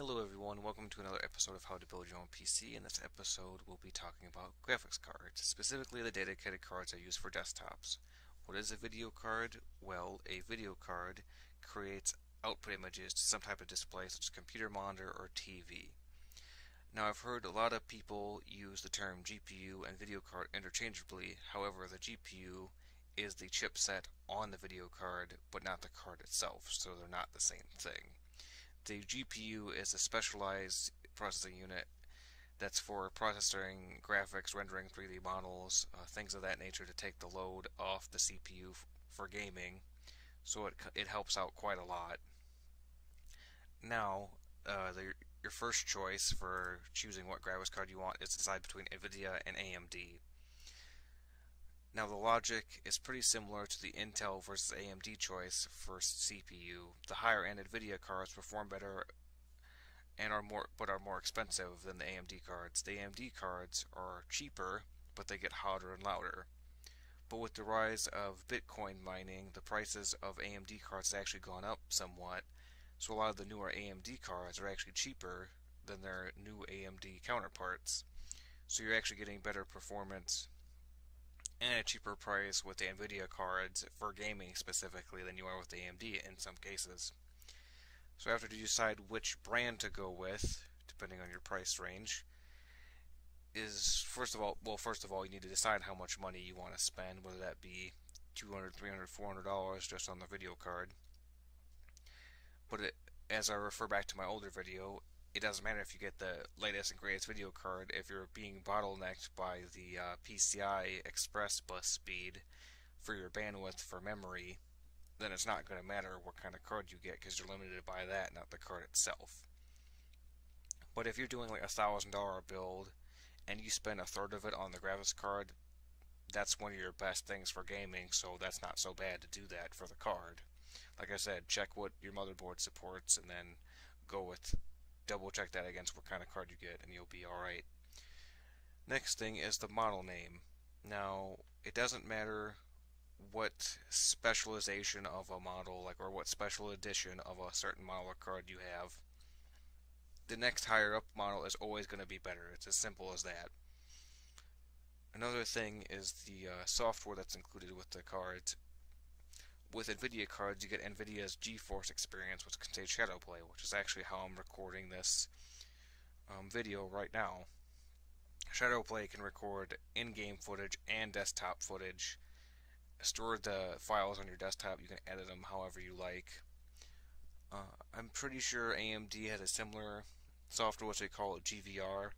Hello everyone, welcome to another episode of How to Build Your Own PC. In this episode we'll be talking about graphics cards, specifically the dedicated cards I use for desktops. What is a video card? Well, a video card creates output images to some type of display such as computer monitor or TV. Now I've heard a lot of people use the term GPU and video card interchangeably. However, the GPU is the chipset on the video card but not the card itself, so they're not the same thing. The GPU is a specialized processing unit that's for processing graphics, rendering 3D models, things of that nature to take the load off the CPU for gaming, so it helps out quite a lot. Now, your first choice for choosing what graphics card you want is to decide between Nvidia and AMD. Now the logic is pretty similar to the Intel versus AMD choice for CPU. The higher end Nvidia cards perform better and are more expensive than the AMD cards. The AMD cards are cheaper, but they get hotter and louder. But with the rise of Bitcoin mining, the prices of AMD cards have actually gone up somewhat. So a lot of the newer AMD cards are actually cheaper than their new AMD counterparts. So you're actually getting better performance and a cheaper price with the Nvidia cards for gaming specifically than you are with the AMD in some cases. So after you decide which brand to go with, depending on your price range, is first of all you need to decide how much money you want to spend, whether that be $200, $300, $400 just on the video card. But as I refer back to my older video, it doesn't matter if you get the latest and greatest video card. If you're being bottlenecked by the PCI Express bus speed for your bandwidth for memory, then it's not going to matter what kind of card you get because you're limited by that, not the card itself. But if you're doing like $1,000 build and you spend a third of it on the graphics card, that's one of your best things for gaming, so that's not so bad to do that for the card. Like I said, check what your motherboard supports and then double check that against what kind of card you get and you'll be alright. Next thing is the model name. Now, it doesn't matter what specialization of a model, or what special edition of a certain model or card you have. The next higher up model is always going to be better. It's as simple as that. Another thing is the software that's included with the cards. With Nvidia cards, you get Nvidia's GeForce experience, which contains Shadowplay, which is actually how I'm recording this video right now. Shadowplay can record in-game footage and desktop footage. Store the files on your desktop. You can edit them however you like. I'm pretty sure AMD has a similar software, which they call it GVR,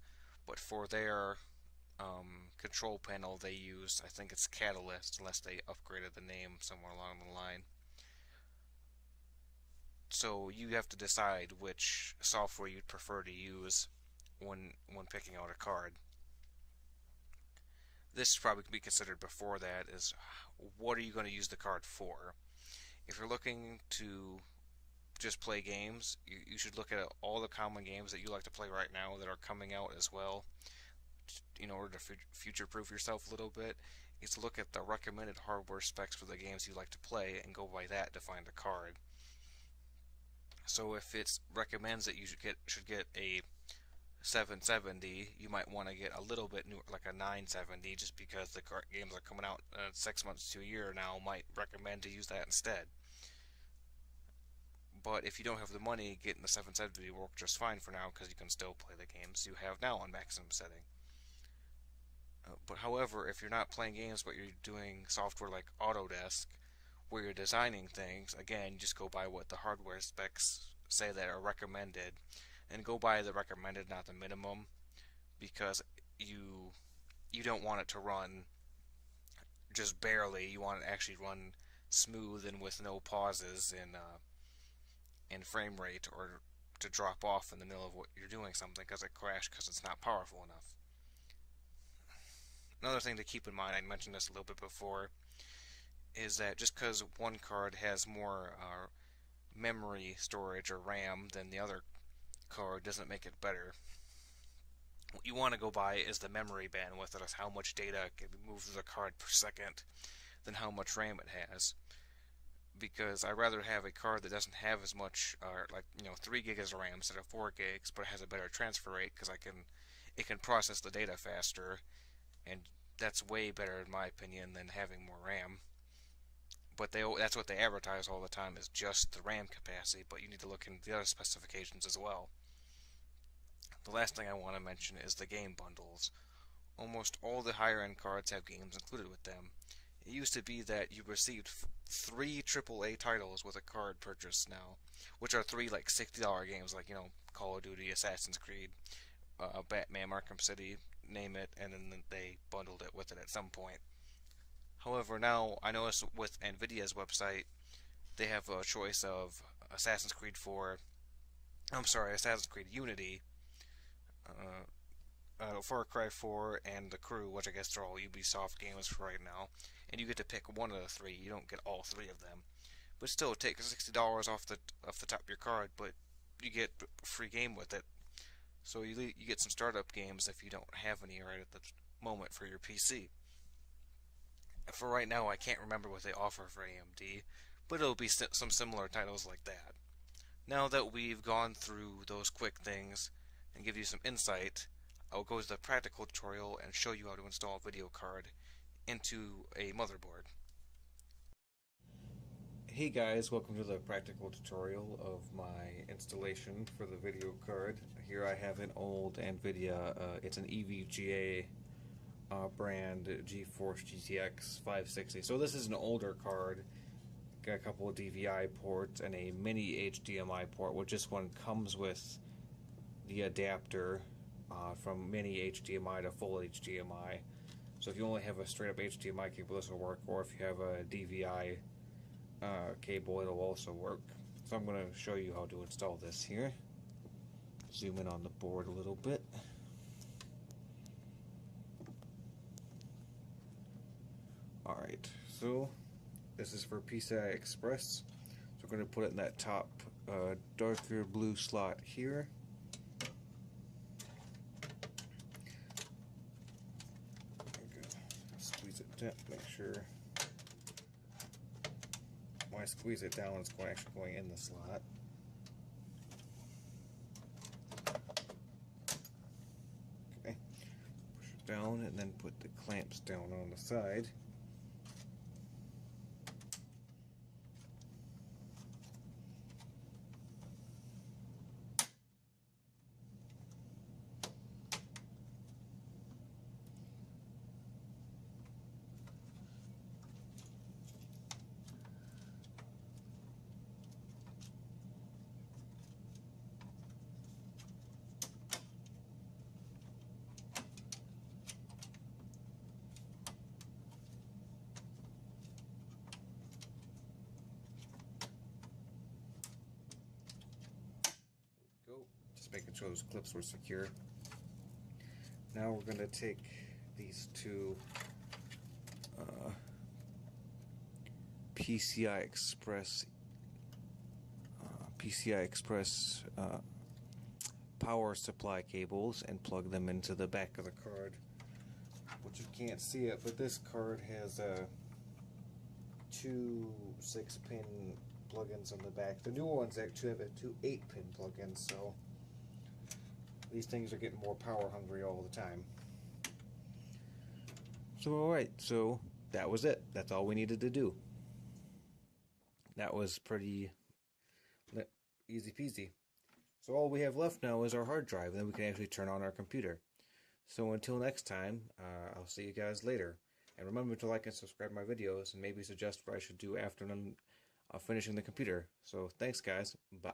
but for their control panel they use, I think it's Catalyst, unless they upgraded the name somewhere along the line. So you have to decide which software you'd prefer to use when picking out a card. This probably could be considered before that, is what are you going to use the card for? If you're looking to just play games, you should look at all the common games that you like to play right now that are coming out as well. In order to future-proof yourself a little bit, is to look at the recommended hardware specs for the games you like to play and go by that to find a card. So if it recommends that you should get a 770, you might want to get a little bit newer, like a 970, just because the games are coming out 6 months to a year now, might recommend to use that instead. But if you don't have the money, getting the 770 will work just fine for now because you can still play the games you have now on maximum setting. But however, if you're not playing games but you're doing software like Autodesk, where you're designing things, again, you just go by what the hardware specs say that are recommended, and go by the recommended, not the minimum, because you don't want it to run just barely. You want it to actually run smooth and with no pauses in frame rate, or to drop off in the middle of what you're doing something because it crashed because it's not powerful enough. Another thing to keep in mind, I mentioned this a little bit before, is that just because one card has more memory storage or RAM than the other card doesn't make it better. What you want to go by is the memory bandwidth, that is how much data can be moved through the card per second, than how much RAM it has. because I'd rather have a card that doesn't have as much, like 3 gigs of RAM instead of 4 gigs, but it has a better transfer rate because it can process the data faster, and that's way better in my opinion than having more RAM. But that's what they advertise all the time, is just the RAM capacity, but you need to look into the other specifications as well. The last thing I want to mention is the game bundles. Almost all the higher end cards have games included with them. It used to be that you received 3 AAA titles with a card purchase now, which are 3 like $60 games, like Call of Duty, Assassin's Creed, Batman, Arkham City, name it, and then they bundled it with it at some point. However, now I notice with Nvidia's website, they have a choice of Assassin's Creed Unity, Far Cry 4, and The Crew, which I guess they're all Ubisoft games for right now. And you get to pick one of the 3. You don't get all 3 of them. But still, it takes $60 off the top of your card, but you get a free game with it. So you get some startup games if you don't have any right at the moment for your PC. For right now, I can't remember what they offer for AMD, but it'll be some similar titles like that. Now that we've gone through those quick things and give you some insight, I'll go to the practical tutorial and show you how to install a video card into a motherboard. Hey guys, welcome to the practical tutorial of my installation for the video card. Here I have an old Nvidia, it's an Nvdia brand GeForce GTX 560. So this is an older card. Got a couple of DVI ports and a mini HDMI port, which this one comes with the adapter from mini HDMI to full HDMI. So if you only have a straight up HDMI cable, this will work, or if you have a DVI cable, it'll also work. So I'm going to show you how to install this here. Zoom in on the board a little bit. Alright, so this is for PCI Express. So we're going to put it in that top darker blue slot here. Squeeze it down, make sure. When I squeeze it down, it's actually going in the slot. Okay, push it down and then put the clamps down on the side. Just making sure those clips were secure. Now we're going to take these two PCI Express power supply cables and plug them into the back of the card. Which you can't see it, but this card has two 6-pin plugins on the back. The newer ones actually have two 8-pin plugins, so these things are getting more power hungry all the time. So alright, so that was it. That's all we needed to do. That was pretty easy peasy. So all we have left now is our hard drive, and then we can actually turn on our computer. So until next time, I'll see you guys later. And remember to like and subscribe to my videos, and maybe suggest what I should do after I'm finishing the computer. So thanks guys, bye.